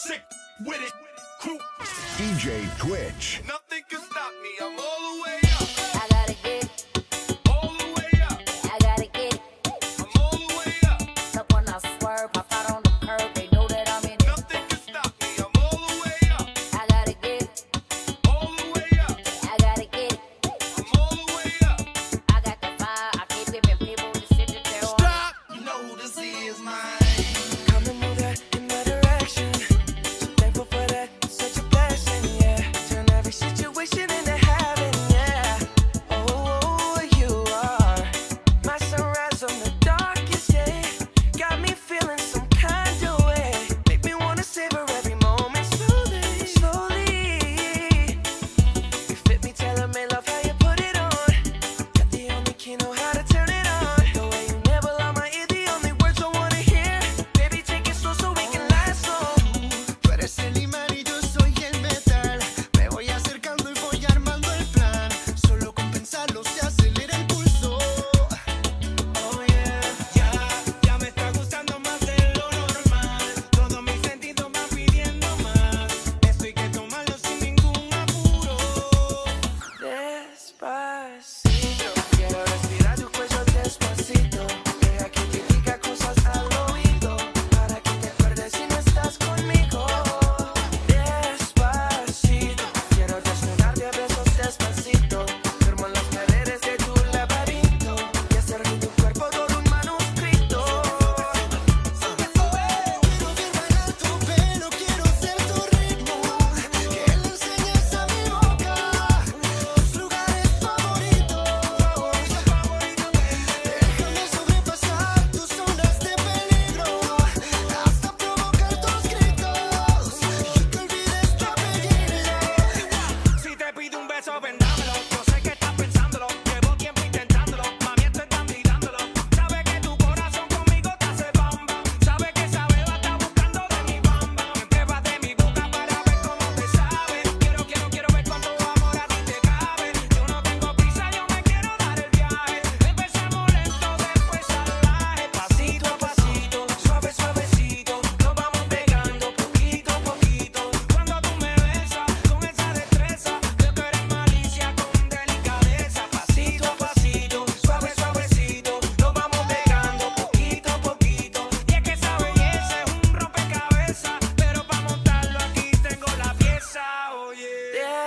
sick with it. Crew. DJ Twitch. Nothing can stop me. I'm all the way up. I gotta get it. All the way up. I gotta get it. I'm all the way up. So when I swerve, I out on the curb. They know that I'm in it. Nothing can stop me. I'm all the way up. I gotta get it. All the way up. I gotta get it. I'm all the way up. I got the fire. I keep giving people the shit that they want. Stop. You know who this is, man. Come and move that in my direction. So thankful for that, such a blessing, yeah. Turn every situation into heaven, yeah. Oh, you are my sunrise on the darkest day. Got me feeling some kind of way. Make me wanna savor every moment slowly, slowly. You fit me, tailor me, love how you put it on. Got the only key, know how to turn it on. The way you never lie my ear, the only words I wanna hear. Baby, take it slow so we can last long. Tú eres el imán y yo soy el metal. Me voy acercando y voy armando el plan. Solo con pensarlo se acelera el pulso. Oh yeah, ya me está gustando más de lo normal. Todos mis sentidos van pidiendo más. Esto hay que tomarlo sin ningún apuro. Despacito, quiero respirar tu cuello despacito. Deja que te diga cosas al oído, para que te acuerdes si no estás conmigo. Despacito, quiero desnudarte a besos despacito. Firmo en las paredes de tu laberinto y hacer de tu cuerpo todo un manuscrito. Quiero ver bailar tu pelo, quiero ser tu ritmo. Que le enseñes a mi boca tus lugares favoritos. Déjame sobrepasar tus zonas de peligro, hasta provocar tus gritos y que olvides tu apellido. Si te pido un beso, vendámelo. Yo sé que estás pensándolo. Llevo tiempo intentándolo. Mami, estoy dándolo. Sabe que tu corazón conmigo te hace bamba. Sabe que esa beba está buscando de mi bamba. Prueba de mi boca para ver cómo te sabe. Quiero ver cuánto amor a ti te cabe. Yo no tengo prisa, yo me quiero dar el viaje. Empezamos lento, después salvaje. Pasito a pasito, suave, suavecito. Nos vamos pegando poquito a poquito. Cuando tú me besas con esa destreza, veo que eres malicia con delicadeza. Pasito a pasito, suave, suavecito. Nos vamos pegando poquito a poquito. Y es que esa belleza es un rompecabezas, pero para montarlo aquí tengo la pieza. Oye,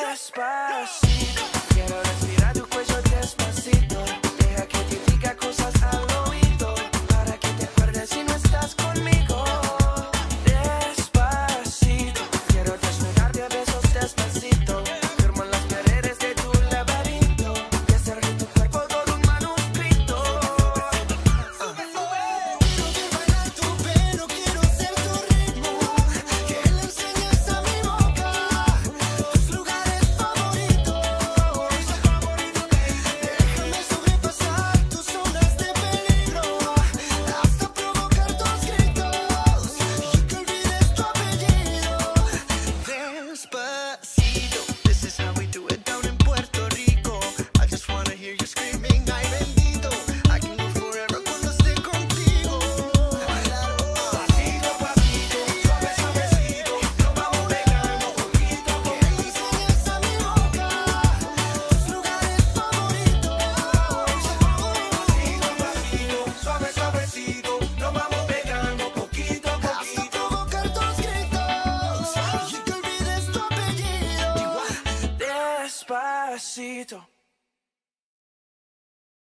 despacito, quiero respirar tu cuello despacito. Deja que te diga cosas al oído, para que te acuerdes si no estás conmigo. Despacito, quiero desnudarte a besos despacito. Firmo en las paredes de tu laberinto y hacer de tu cuerpo todo un manuscrito. Quiero ver bailar tu pelo, quiero ser tu ritmo. Que le enseñes a mi boca tus lugares favoritos. Déjame sobrepasar tus zonas de peligro, hasta provocar tus gritos y que olvides tu apellido. Despacito, this is how we do it down in Puerto Rico. I just wanna hear you screaming, ay bendito. I can go forever cuando esté contigo. Pasito a pasito, suave, suavecito. Nos vamos pegando poquito a Que poquito. le enseñes a mi boca tus lugares favoritos. Pasito a pasito, suave, suavecito. Nos vamos pegando poquito a Hasta poquito. provocar tus gritos y que olvides tu apellido. Despacito.